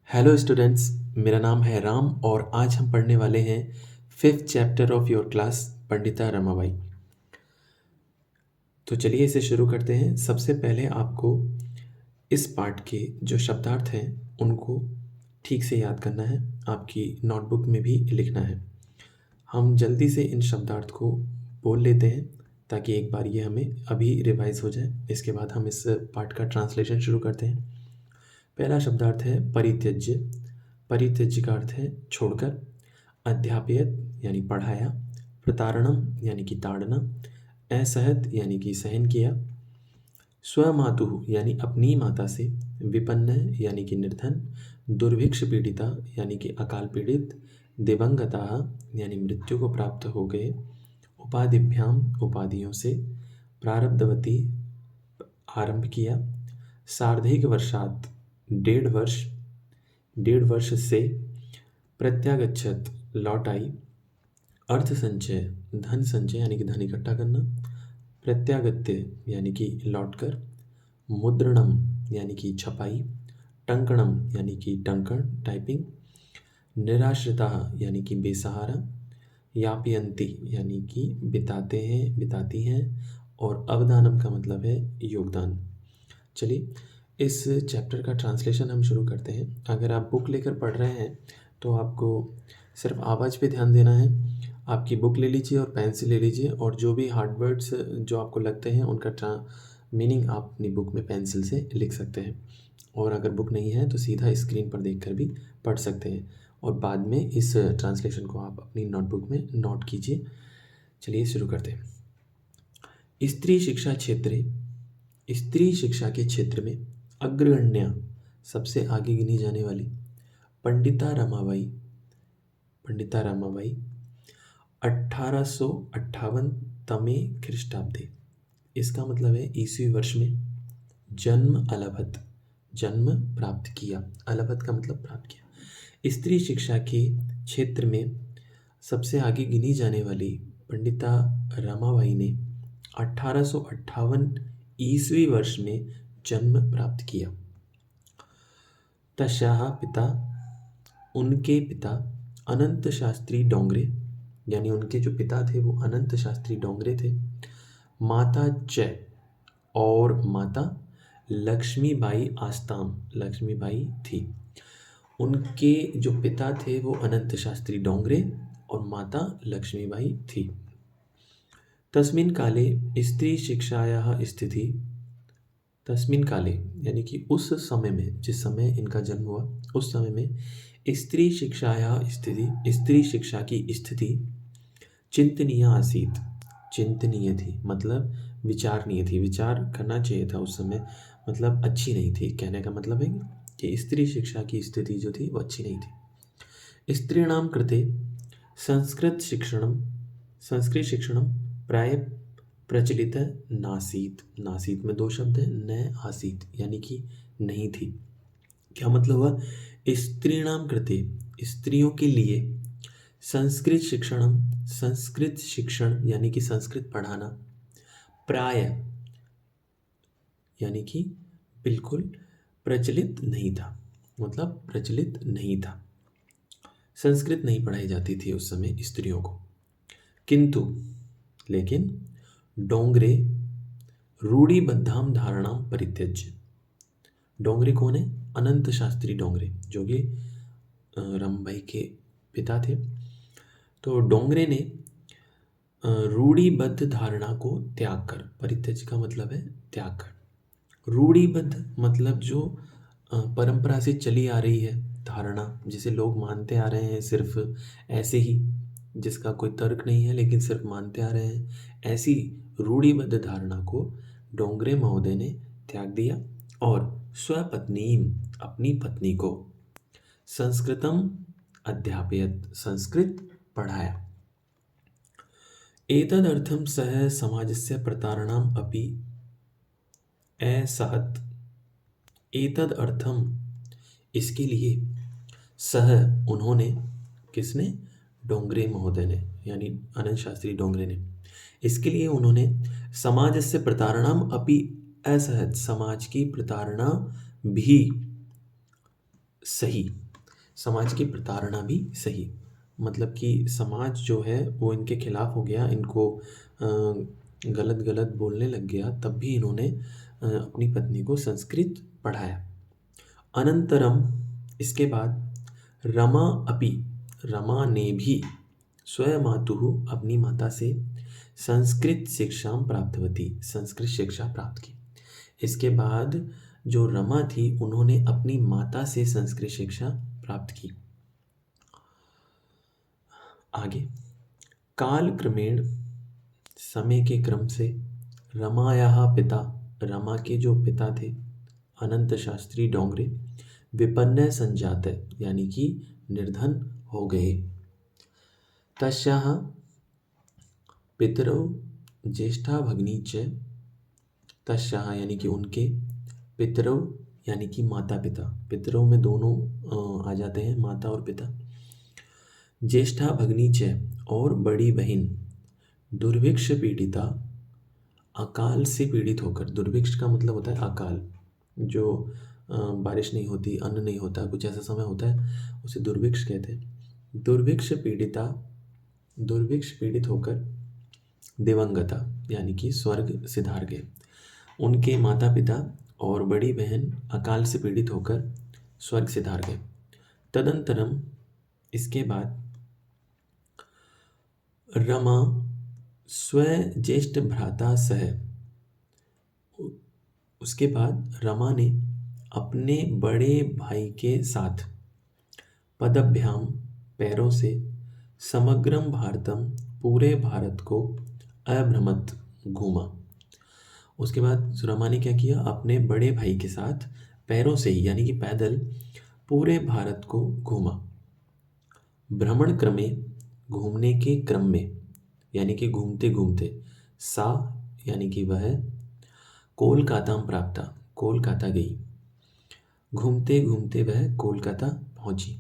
Hello students, मेरा नाम है राम और आज हम पढ़ने वाले हैं 5th chapter of your class Pandita Ramabai. तो चलिए इसे शुरू करते हैं। सबसे पहले आपको इस पार्ट के जो शब्दार्थ हैं उनको ठीक से याद करना है, आपकी नोटबुक में भी लिखना है। हम जल्दी से इन शब्दार्थ को बोल लेते हैं ताकि एक बार ये हमें अभी रिवाइज हो जाए। इसके बाद हम इस पार्ट का ट्रांसलेशन शुरू करते हैं। पहला शब्दार्थ है परित्यज्य। परित्यज्य का अर्थ है छोड़कर। अध्यापयत यानी पढ़ाया। प्रतारणम यानी कि ताड़ना। असहत यानी कि सहन किया। स्वमातुः यानी अपनी माता से। विपन्न यानी कि निर्धन। दुर्भिक्ष पीड़िता यानी कि अकाल पीड़ित। दिवंगता यानी मृत्यु को प्राप्त हो गए। उपाधिभ्याम उपाधियों से। प्रारब्धवती आरंभ किया। सार्धैक वर्षात 1.5 वर्ष। 1.5 वर्ष से। प्रत्यागच्छत लौट आई। अर्थ संचय धन संचय यानी कि धन इकट्ठा करना। प्रत्यागत्य यानी कि लौटकर। मुद्रणम यानी कि छपाई। टंकणम यानी कि टंकण टाइपिंग। निराश्रिता यानी कि बेसहारा। यापयंती यानी कि बिताते हैं बिताती हैं। और अवदानम का मतलब है योगदान। चलिए इस चैप्टर का ट्रांसलेशन हम शुरू करते हैं। अगर आप बुक लेकर पढ़ रहे हैं तो आपको सिर्फ आवाज़ पे ध्यान देना है। आपकी बुक ले लीजिए और पेंसिल ले लीजिए और जो भी हार्ड वर्ड्स जो आपको लगते हैं उनका मीनिंग आप अपनी बुक में पेंसिल से लिख सकते हैं। और अगर बुक नहीं है तो सीधा स्क्रीन पर देखकर भी पढ़ सकते हैं और बाद में इस ट्रांसलेशन को आप अपनी नोटबुक में नोट कीजिए। चलिए शुरू करते हैं। स्त्री शिक्षा क्षेत्र। स्त्री शिक्षा के क्षेत्र में अग्रगण्या सबसे आगे गिनी जाने वाली पंडिता रमाबाई। पंडिता रमाबाई 1858 ख्रीष्टाब्दे, इसका मतलब है ईस्वी वर्ष में जन्म अलभत, जन्म प्राप्त किया। अलभत का मतलब प्राप्त किया। स्त्री शिक्षा के क्षेत्र में सबसे आगे गिनी जाने वाली पंडिता रमाबाई ने 1858 ईस्वी वर्ष में जन्म प्राप्त किया। तस्याः पिता, उनके पिता अनंत शास्त्री डोंगरे, यानी उनके जो पिता थे वो अनंत शास्त्री डोंगरे थे। माता च, और माता लक्ष्मीबाई आस्ताम, लक्ष्मीबाई थी। उनके जो पिता थे वो अनंत शास्त्री डोंगरे और माता लक्ष्मीबाई थी। तस्मिन् काले स्त्री शिक्षायाः स्थिति। तस्मिन् काले यानी कि उस समय में, जिस समय इनका जन्म हुआ उस समय में स्त्री शिक्षायाः स्थिति, स्त्री शिक्षा की स्थिति चिंतनीय आसीत, चिंतनीय थी मतलब विचारणीय थी, विचार करना चाहिए था उस समय, मतलब अच्छी नहीं थी। कहने का मतलब है कि स्त्री शिक्षा की स्थिति जो थी वो अच्छी नहीं थी। स्त्रीणां कृते संस्कृत शिक्षणम, संस्कृत शिक्षणम प्राय प्रचलित नासीत। नासीत में 2 शब्द हैं, न आसीत यानी कि नहीं थी। क्या मतलब हुआ? स्त्रीणां कृते, स्त्रियों के लिए, संस्कृत शिक्षणम, संस्कृत शिक्षण यानी कि संस्कृत पढ़ाना, प्राय यानी कि बिल्कुल प्रचलित नहीं था, मतलब प्रचलित नहीं था। संस्कृत नहीं पढ़ाई जाती थी उस समय स्त्रियों को। किंतु लेकिन डोंगरे रूढ़िबद्धाम धारणाम परित्यज्य। डोंगरे कौन है? अनंत शास्त्री डोंगरे, जो कि रमाबाई के पिता थे। तो डोंगरे ने रूढ़िबद्ध धारणा को त्याग कर, परित्यज का मतलब है त्याग कर। रूढ़िबद्ध मतलब जो परंपरा से चली आ रही है धारणा, जिसे लोग मानते आ रहे हैं सिर्फ ऐसे ही, जिसका कोई तर्क नहीं है लेकिन सिर्फ मानते आ रहे हैं, ऐसी रूढ़िबद्ध धारणा को डोंगरे महोदय ने त्याग दिया और स्वपत्नी, अपनी पत्नी को संस्कृतम अध्यापयत, संस्कृत पढ़ाया। एतदर्थं सः समाजस्य प्रतारणाम् अपि असहत। एतदर्थं, इसके लिए, सह उन्होंने, किसने? डोंगरे महोदय ने, यानी अनंत शास्त्री डोंगरे ने। इसके लिए उन्होंने समाजस्य प्रतारणाम् अपि असहत, समाज की प्रताड़ना भी सही, समाज की प्रताड़ना भी सही। मतलब कि समाज जो है वो इनके खिलाफ हो गया, इनको गलत गलत बोलने लग गया, तब भी इन्होंने अपनी पत्नी को संस्कृत पढ़ाया। अनंतरम, इसके बाद रमा अपि, रमा ने भी स्वयमातुः, अपनी माता से संस्कृत शिक्षा प्राप्तवती, संस्कृत शिक्षा प्राप्त की। इसके बाद जो रमा थी उन्होंने अपनी माता से संस्कृत शिक्षा प्राप्त की। आगे, काल क्रमेण, समय के क्रम से, रमायाः पिता, रमा के जो पिता थे अनंत शास्त्री डोंगरे, विपन्न संजात, यानी कि निर्धन हो गए। तस्याः पितरौ ज्येष्ठा भगिनी च, तस्याः यानी कि उनके, पितरौ यानी कि माता पिता, पितरौ में दोनों आ जाते हैं, माता और पिता। ज्येष्ठा भगिनी च, और बड़ी बहन, दुर्भिक्ष पीड़िता, अकाल से पीड़ित होकर, दुर्भिक्ष का मतलब होता है अकाल, जो बारिश नहीं होती, अन्न नहीं होता, कुछ ऐसा समय होता है, उसे दुर्भिक्ष कहते हैं। दुर्भिक्ष पीड़िता, दुर्भिक्ष पीड़ित होकर, दिवंगता यानी कि स्वर्ग सिधार गए। उनके माता पिता और बड़ी बहन अकाल से पीड़ित होकर स्वर्ग सिधार गए। तदंतरम, इसके बाद, रमा स्व ज्येष्ठ भ्राता सह, उसके बाद रमा ने अपने बड़े भाई के साथ, पदभ्याम, पैरों से, समग्रम भारतम, पूरे भारत को, अभ्रमत, घूमा। उसके बाद रमा ने क्या किया, अपने बड़े भाई के साथ पैरों से ही यानी कि पैदल पूरे भारत को घूमा। भ्रमण क्रमे, घूमने के क्रम में, यानी कि घूमते घूमते, सा यानी कि वह, कोलकाता प्राप्ता, कोलकाता गई। घूमते घूमते वह कोलकाता पहुंची।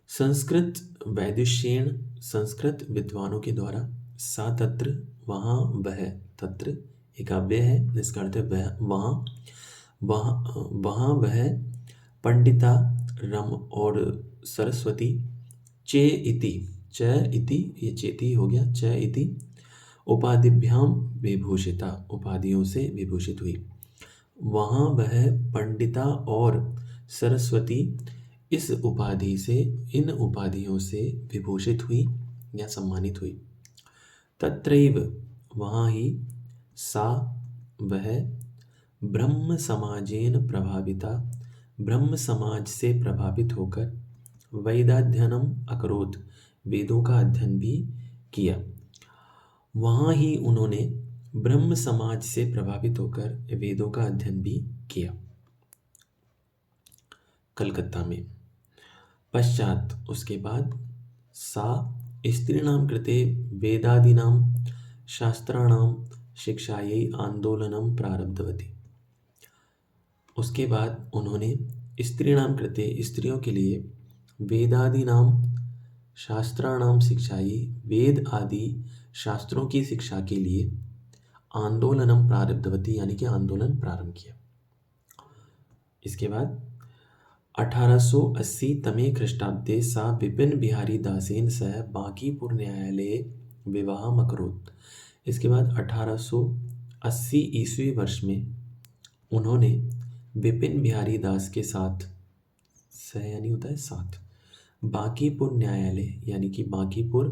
संस्कृत वैदुष्येण, संस्कृत विद्वानों के द्वारा, सा तत्र, वहाँ वह, तत्र एक अव्यय है जिसका अर्थ है वह, वहाँ, वहाँ वह, पंडिता, रम और सरस्वती, चे इति, च इति, ये चेति हो गया, च इति, उपाधिभ्याम विभूषिता, उपाधियों से विभूषित हुई। वहाँ वह पंडिता और सरस्वती इस उपाधि से, इन उपाधियों से विभूषित हुई या सम्मानित हुई। तत्रैव, वहाँ ही, सा वह, ब्रह्म समाजेन प्रभाविता, ब्रह्म समाज से प्रभावित होकर, वेदाध्ययनम अकरोत्, वेदों का अध्ययन भी किया। वहाँ ही उन्होंने ब्रह्म समाज से प्रभावित होकर वेदों का अध्ययन भी किया, कलकत्ता में। पश्चात, उसके बाद, सा स्त्रीणां कृते वेदादीनां शास्त्राणां शिक्षायै आंदोलनं प्रारब्धवती। उसके बाद उन्होंने स्त्रीणां कृते, स्त्रियों के लिए, वेदादीनां शास्त्राणां शिक्षायै, वेद आदि शास्त्रों की शिक्षा के लिए, आंदोलनम प्रारब्धवती यानी कि आंदोलन प्रारंभ किया। इसके बाद 1880 तमे ख्रीष्टाब्दे सा विपिन बिहारी दासेन सह बांकीपुर न्यायालये विवाहम् अकरोत्। इसके बाद 1880 ईस्वी वर्ष में उन्होंने विपिन बिहारी दास के साथ, सह यानी होता है साथ, बांकीपुर न्यायालय यानी कि बांकीपुर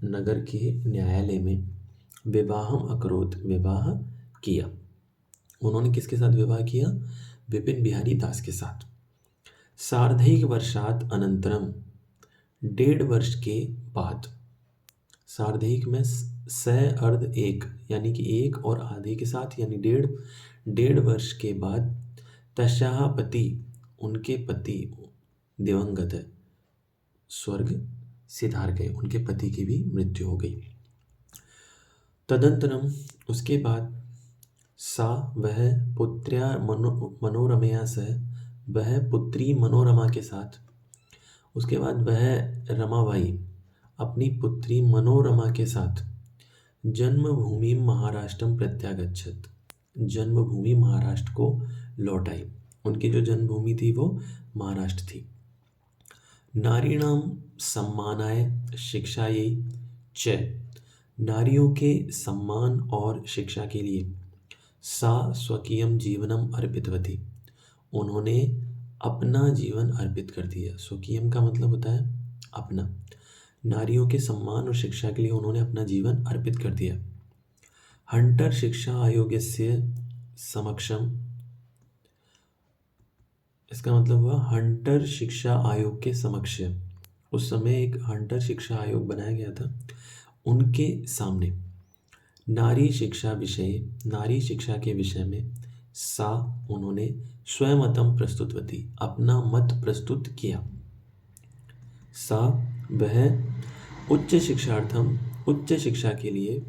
नगर के न्यायालय में, विवाहम् अकरोत्, विवाह किया। उन्होंने किसके साथ विवाह किया, विपिन बिहारी दास के साथ। सार्धैक वर्षात अनंतरम, 1.5 वर्ष के बाद, सार्धैक में स अर्ध एक यानी कि एक और आधे के साथ, यानी 1.5 वर्ष के बाद, तस्याः पति, उनके पति, दिवंगत है, स्वर्ग सिधार गए, उनके पति की भी मृत्यु हो गई। तदंतरम, उसके बाद, सा वह, पुत्र्या मनोरमया सह, वह पुत्री मनोरमा के साथ, उसके बाद वह रमाबाई अपनी पुत्री मनोरमा के साथ, जन्मभूमि महाराष्ट्रम प्रत्यागच्छत, जन्मभूमि महाराष्ट्र को लौट आई। उनकी जो जन्मभूमि थी वो महाराष्ट्र थी। नारीणाम सम्मानाय शिक्षायै च, नारियों के सम्मान और शिक्षा के लिए सा स्वकीयम जीवनम अर्पितवती, उन्होंने अपना जीवन अर्पित कर दिया। स्वकीयम का मतलब होता है अपना। नारियों के सम्मान और शिक्षा के लिए उन्होंने अपना जीवन अर्पित कर दिया। हंटर शिक्षा आयोगस्य समक्षम, इसका मतलब हुआ हंटर शिक्षा आयोग के समक्ष, उस समय एक हंटर शिक्षा आयोग बनाया गया था, उनके सामने नारी शिक्षा विषय, नारी शिक्षा के विषय में सा, उन्होंने स्वयंमतम प्रस्तुतवती, अपना मत प्रस्तुत किया। सा, वह उच्च शिक्षार्थम, उच्च शिक्षा के लिए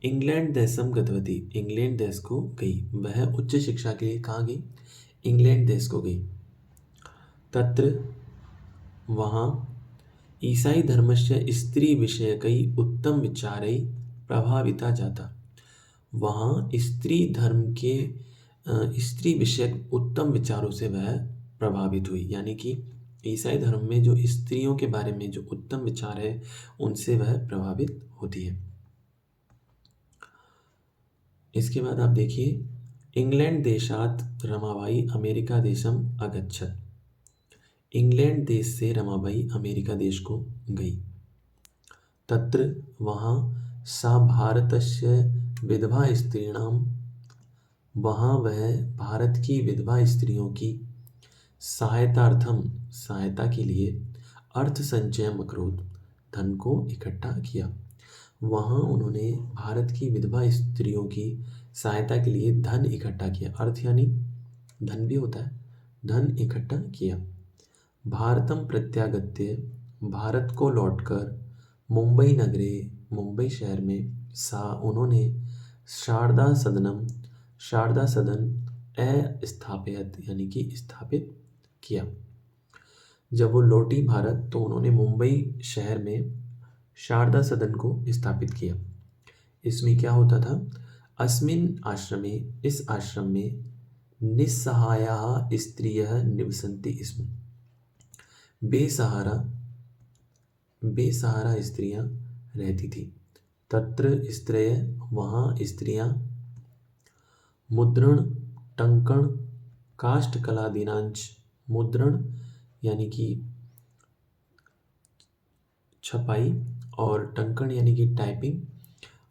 इंग्लैंड देशम गतवती, इंग्लैंड देश को गई। वह उच्च शिक्षा के लिए कहाँ गई? इंग्लैंड देश को गई। तत्र, वहाँ ईसाई धर्मस्य स्त्री विषयकई उत्तम विचारै प्रभाविता जाता, वहाँ स्त्री धर्म के स्त्री विषयक उत्तम विचारों से वह प्रभावित हुई। यानी कि ईसाई धर्म में जो स्त्रियों के बारे में जो उत्तम विचार है उनसे वह प्रभावित होती है। इसके बाद आप देखिए, इंग्लैंड देशात रमाबाई अमेरिका देशम अगच्छत, इंग्लैंड देश से रमाबाई अमेरिका देश को गई। तत्र, वहाँ सा भारतस्य विधवा स्त्रीणाम, वहाँ वह भारत की विधवा स्त्रियों की सहायतार्थम, सहायता के लिए अर्थ संचयम अकरोत, धन को इकट्ठा किया। वहाँ उन्होंने भारत की विधवा स्त्रियों की सहायता के लिए धन इकट्ठा किया। अर्थ यानी धन भी होता है, धन इकट्ठा किया। भारतम प्रत्यागत्य, भारत को लौटकर मुंबई नगरे, मुंबई शहर में सा, उन्होंने शारदा सदनम, शारदा सदन स्थापित, यानी कि स्थापित किया। जब वो लौटी भारत तो उन्होंने मुंबई शहर में शारदा सदन को स्थापित किया। इसमें क्या होता था? अस्मिन् आश्रमे, इस आश्रम में निस्सहायाः स्त्रियः निवसन्ति स्म, बेसहारा, बेसहारा स्त्रियां रहती थी। तत्र स्त्रिय, वहाँ स्त्रियां मुद्रण, टंकण, काष्ठकलादीनांच, मुद्रण यानी कि छपाई और टंकण यानी कि टाइपिंग,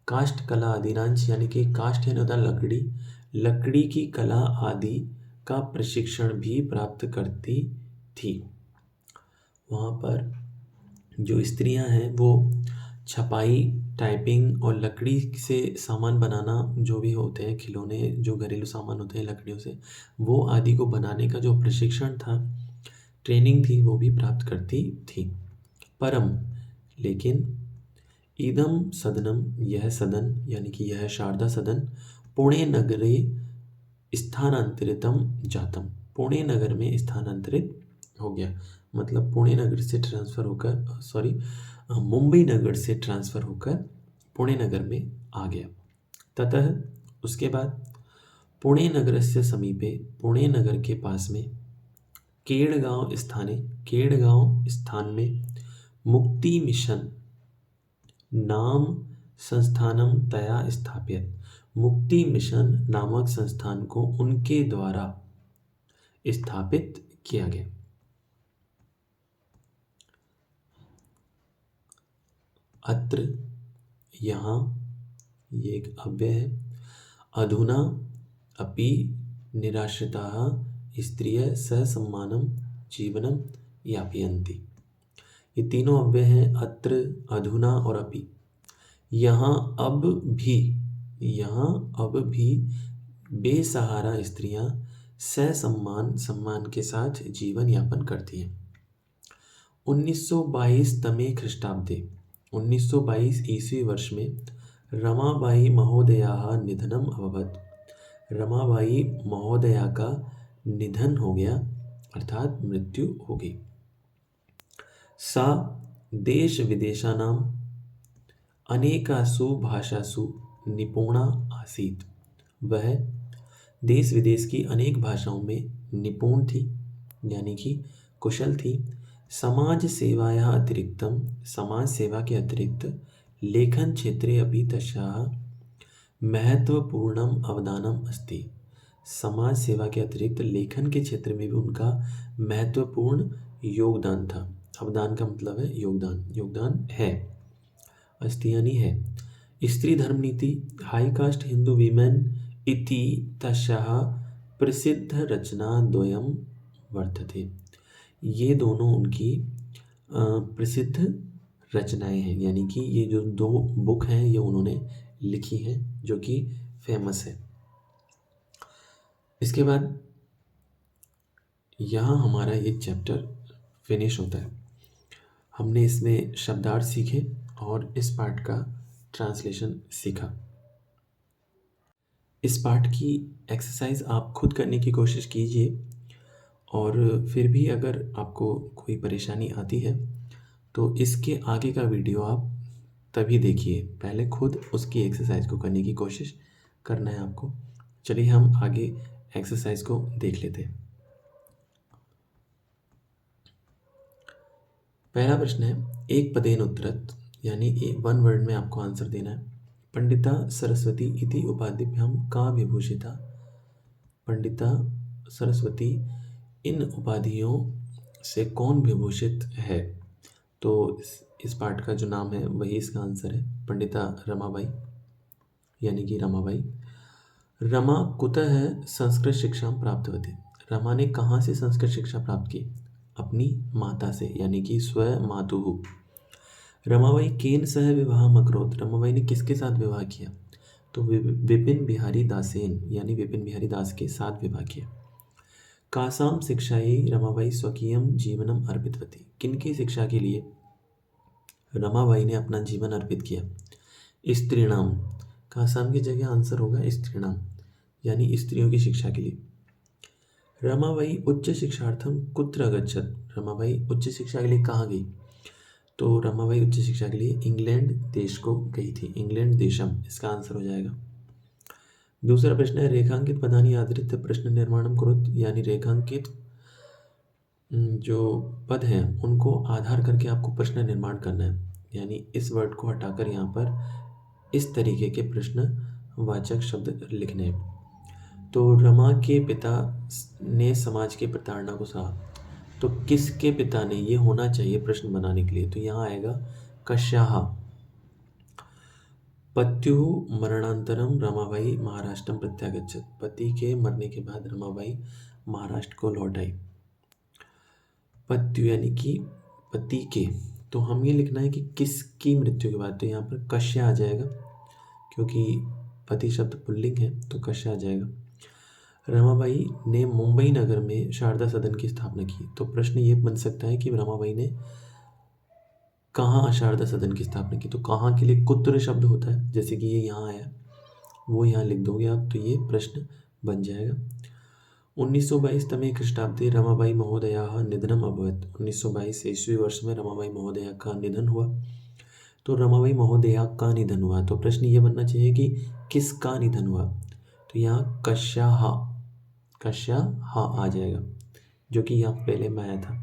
काष्ठ कला आदिनांश यानी कि काष्ठ यानी होता है लकड़ी, लकड़ी की कला आदि का प्रशिक्षण भी प्राप्त करती थी। वहाँ पर जो स्त्रियां हैं वो छपाई, टाइपिंग और लकड़ी से सामान बनाना, जो भी होते हैं खिलौने, जो घरेलू सामान होते हैं लकड़ियों से, वो आदि को बनाने का जो प्रशिक्षण था, ट्रेनिंग थी, वो भी प्राप्त करती थी। परम, लेकिन इदम सदनम, यह सदन यानी कि यह शारदा सदन पुणे नगरे स्थानांतरितम जातम, पुणे नगर में स्थानांतरित हो गया। मतलब पुणे नगर से ट्रांसफ़र होकर, मुंबई नगर से ट्रांसफ़र होकर पुणे नगर में आ गया। ततः, उसके बाद पुणे नगरस्य समीपे, पुणे नगर के पास में केड़गांव स्थाने, केड़गांव स्थान में मुक्ति मिशन नाम संस्थानम तया स्थापित, मुक्ति मिशन नामक संस्थान को उनके द्वारा स्थापित किया गया। अत्र, यहाँ, ये एक अव्यय है। अधुना अपि निराश्रिताः स्त्रियः ससम्मानं जीवनं यापयन्ति। ये तीनों अव्यय हैं, अत्र, अधुना और अपि। यहाँ अब भी, यहाँ अब भी बेसहारा स्त्रियां ससम्मान, सम्मान के साथ जीवन यापन करती हैं। 1922 तमे ख्रीष्टाब्दे, 1922 ईस्वी वर्ष में रमाबाई महोदयाः निधनम अभवत्, रमाबाई महोदया का निधन हो गया, अर्थात मृत्यु हो गई। सा देश विदेशानां अनेकासु भाषासु निपुणा आसीत्, वह देश विदेश की अनेक भाषाओं में निपुण थी, यानी कि कुशल थी। समाज सेवाया अतिरिक्तम, समाज सेवा के अतिरिक्त लेखन क्षेत्रे अपि तस्याः महत्वपूर्णम अवदानम अस्ति। समाज सेवा के अतिरिक्त लेखन के क्षेत्र में भी उनका महत्वपूर्ण योगदान था। अवदान का मतलब है योगदान, योगदान है, अस्ति यानी है। स्त्री धर्म नीति, हाई कास्ट हिंदू वीमेन इति तस्याः प्रसिद्ध रचना द्वयम वर्तते। ये दोनों उनकी प्रसिद्ध रचनाएं हैं, यानी कि ये जो दो बुक हैं ये उन्होंने लिखी हैं जो कि फेमस है। इसके बाद यहाँ हमारा ये चैप्टर फिनिश होता है। हमने इसमें शब्दार्थ सीखे और इस पार्ट का ट्रांसलेशन सीखा। इस पार्ट की एक्सरसाइज आप खुद करने की कोशिश कीजिए, और फिर भी अगर आपको कोई परेशानी आती है तो इसके आगे का वीडियो आप तभी देखिए, पहले खुद उसकी एक्सरसाइज को करने की कोशिश करना है आपको। चलिए हम आगे एक्सरसाइज को देख लेते हैं। पहला प्रश्न है, एक पदेन उत्तरत, यानी वन वर्ड में आपको आंसर देना है। पंडिता सरस्वती इति उपाधिभ्याम का विभूषिता। पंडिता सरस्वती इन उपाधियों से कौन विभूषित है? तो इस पार्ट का जो नाम है वही इसका आंसर है, पंडिता रमाबाई, यानी कि रमाबाई। रमा कुतः संस्कृत शिक्षा प्राप्तवती। रमा ने कहाँ से संस्कृत शिक्षा प्राप्त की? अपनी माता से, यानी कि स्वयं मातुः। रमाबाई केन सह विवाह अकरोत्। रमाबाई ने किसके साथ विवाह किया? तो विपिन बिहारी दासेन, यानी विपिन बिहारी दास के साथ विवाह किया। कासाम शिक्षायै रमाबाई स्वकीयम जीवनम अर्पितवती। किनकी शिक्षा के लिए रमाबाई ने अपना जीवन अर्पित किया? स्त्रीणाम। कासाम की जगह आंसर होगा स्त्रीणाम, यानी स्त्रियों की शिक्षा के लिए। रमाबाई उच्च शिक्षार्थम कुत्र अगच्छत। रमाबाई उच्च शिक्षा के लिए कहाँ गई? तो रमाबाई उच्च शिक्षा के लिए इंग्लैंड देश को गई थी, इंग्लैंड देशम इसका आंसर हो जाएगा। दूसरा प्रश्न है, रेखांकित पदानि आधारित प्रश्न निर्माणम कुरुत, यानी रेखांकित जो पद हैं उनको आधार करके आपको प्रश्न निर्माण करना है, यानी इस वर्ड को हटाकर यहाँ पर इस तरीके के प्रश्न वाचक शब्द लिखने हैं। तो रमा के पिता ने समाज की प्रताड़ना को सहा। तो किसके पिता ने, ये होना चाहिए प्रश्न बनाने के लिए, तो यहाँ आएगा कश्याः। पत्युः मरणांतरम रमाबाई महाराष्ट्रम प्रत्यागच्छत। पति के मरने के बाद रमाबाई महाराष्ट्र को लौट आई। पत्यु यानी कि पति के, तो हम ये लिखना है कि किसकी मृत्यु के बाद, तो यहाँ पर कश्या आ जाएगा, क्योंकि पति शब्द पुल्लिंग है तो कश्या आ जाएगा। रमाबाई ने मुंबई नगर में शारदा सदन की स्थापना की। तो प्रश्न ये बन सकता है कि रमाबाई ने कहाँ शारदा सदन की स्थापना की? तो कहाँ के लिए कुत्र शब्द होता है, जैसे कि ये यहाँ आया, वो यहाँ लिख दोगे आप, तो ये प्रश्न बन जाएगा। 1922 तमे ख्रीष्टाब्दे रमाबाई महोदयाः निधनम अभवत्। 1922 ईस्वी वर्ष में रमाबाई महोदया का निधन हुआ। तो रमाबाई महोदया का निधन हुआ, तो प्रश्न ये बनना चाहिए कि किसका निधन हुआ? तो यहाँ कश्याः, कश्याः आ जाएगा, जो कि यहाँ पहले में आया था।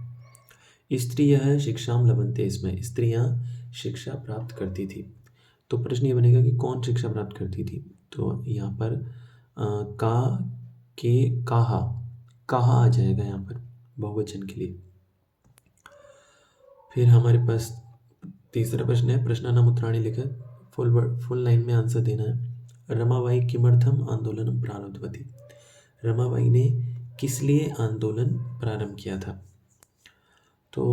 स्त्रियः शिक्षाम लभन्ते, इसमें स्त्रियाँ शिक्षा प्राप्त करती थी। तो प्रश्न ये बनेगा कि कौन शिक्षा प्राप्त करती थी? तो यहाँ पर का के कहा, कहा आ जाएगा यहाँ पर बहुवचन के लिए। फिर हमारे पास तीसरा प्रश्न है, प्रश्नानाम उत्तराणि लिखित। फुल लाइन में आंसर देना है। रमाबाई किमर्थम आंदोलन प्रारब्धवती। रमाबाई ने किस लिए आंदोलन प्रारंभ किया था? तो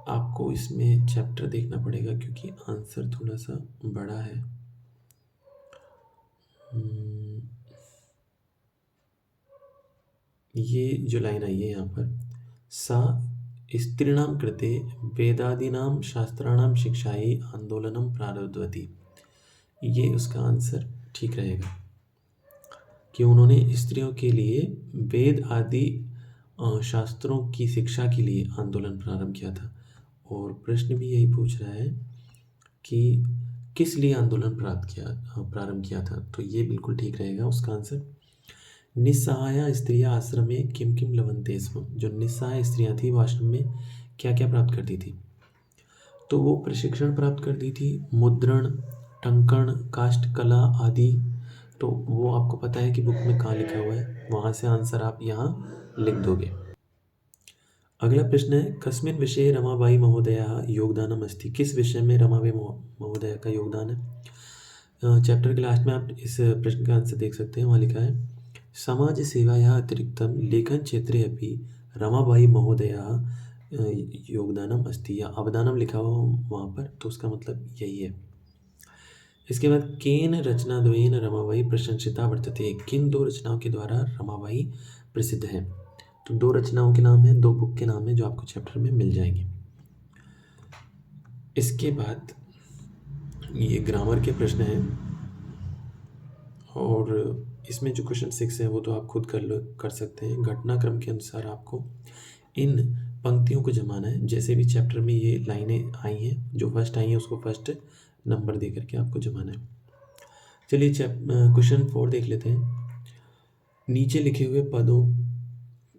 आपको इसमें चैप्टर देखना पड़ेगा क्योंकि आंसर थोड़ा सा बड़ा है। ये जो लाइन आई है यहाँ पर, सा स्त्रीणाम कृते वेदादीनाम शास्त्राणाम शिक्षायै आंदोलनम प्रारब्धवती, ये उसका आंसर ठीक रहेगा कि उन्होंने स्त्रियों के लिए वेद आदि शास्त्रों की शिक्षा के लिए आंदोलन प्रारंभ किया था। और प्रश्न भी यही पूछ रहा है कि किस लिए आंदोलन प्रारंभ किया था, तो ये बिल्कुल ठीक रहेगा उसका आंसर। निस्सहाया स्त्रियाँ आश्रमे किम किम लभन्ते स्म। जो निस्सहाय स्त्रियाँ थी वो आश्रम में क्या क्या प्राप्त करती थी? तो वो प्रशिक्षण प्राप्त करती थी, मुद्रण, टंकण, काष्ठ कला आदि। तो वो आपको पता है कि बुक में कहाँ लिखा हुआ है, वहाँ से आंसर आप यहाँ लिख दोगे। अगला प्रश्न है, कस्मिन् विषये रमाबाई महोदयाः योगदानम् अस्ति। किस विषय में रमाबाई महोदया का योगदान है? चैप्टर के लास्ट में आप इस प्रश्न का आंसर देख सकते हैं, वहाँ लिखा है समाज सेवायाः अतिरिक्तं लेखन क्षेत्रे अपि रमाबाई महोदयाः योगदानम् अस्ति, या अवदानम लिखा हुआ वहाँ पर, तो उसका मतलब यही है। इसके बाद केन रचनाद्वयेन रमाबाई प्रशंसिता वर्तते। किन दो रचनाओं के द्वारा रमाबाई प्रसिद्ध है? तो दो रचनाओं के नाम है, दो बुक के नाम है जो आपको चैप्टर में मिल जाएंगे। इसके बाद ये ग्रामर के प्रश्न हैं, और इसमें जो क्वेश्चन 6 है वो तो आप खुद कर सकते हैं। घटनाक्रम के अनुसार आपको इन पंक्तियों को जमाना है। जैसे भी चैप्टर में ये लाइनें आई हैं, जो फर्स्ट आई हैं उसको फर्स्ट नंबर दे करके आपको जमाना है। चलिए क्वेश्चन 4 देख लेते हैं। नीचे लिखे हुए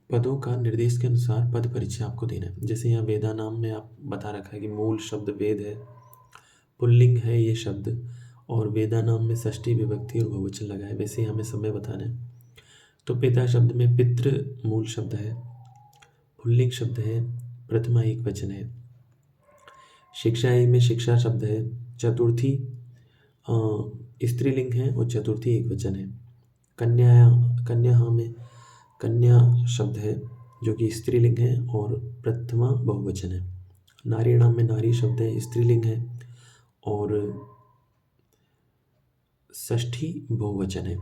पदों का निर्देश के अनुसार पद परिचय आपको देना है। जैसे यहाँ वेदा नाम में आप बता रखा है कि मूल शब्द वेद है, पुल्लिंग है ये शब्द, और वेदा नाम में षष्ठी विभक्ति और बहुवचन लगा है। वैसे ही हमें समय बताना है। तो पिता शब्द में पितृ मूल शब्द है, पुल्लिंग शब्द है, प्रथमा एक वचन है। शिक्षा में शिक्षा शब्द है, चतुर्थी स्त्रीलिंग है और चतुर्थी एक वचन है। कन्या में कन्या शब्द है जो कि स्त्रीलिंग है और प्रथमा बहुवचन है। नारीणाम में नारी शब्द है, स्त्रीलिंग है और षष्ठी बहुवचन है।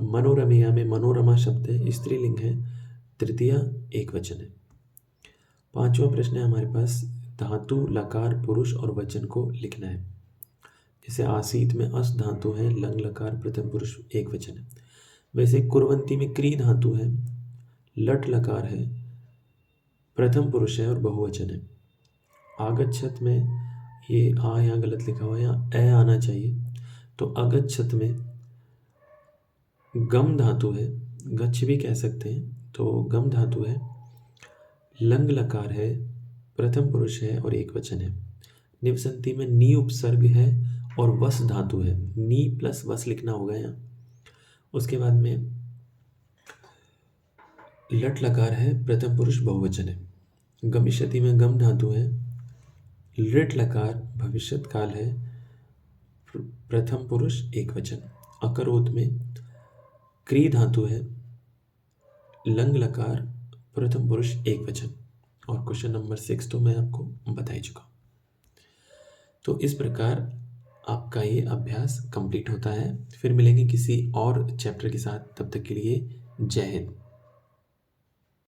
मनोरमया में मनोरमा शब्द है, स्त्रीलिंग है, तृतीया एक वचन है। पांचवा प्रश्न है हमारे पास, धातु लकार पुरुष और वचन को लिखना है। जैसे आसीत में अस धातु है, लंग लकार प्रथम पुरुष एक वचन है। वैसे कुर्वंती में क्री धातु है, लट लकार है, प्रथम पुरुष है और बहुवचन है। आगच्छत में ये आ यहाँ गलत लिखा हुआ है, यहाँ ए आना चाहिए। तो अगच्छत में गम धातु है, गच्छ भी कह सकते हैं, तो गम धातु है, लंग लकार है, प्रथम पुरुष है और एक वचन है। निवसंती में नी उपसर्ग है और वस धातु है, नी प्लस वस लिखना होगा यहाँ। उसके बाद में लट लकार है, प्रथम पुरुष बहुवचन है। गमिष्यति में गम धातु है, लिट लकार भविष्यत काल है, प्रथम पुरुष एक वचन। अकरोत में क्री धातु है, लंग लकार प्रथम पुरुष एक वचन। और क्वेश्चन नंबर 6 तो मैं आपको बता ही चुका। तो इस प्रकार आपका ये अभ्यास कंप्लीट होता है। फिर मिलेंगे किसी और चैप्टर के साथ, तब तक के लिए जय हिंद।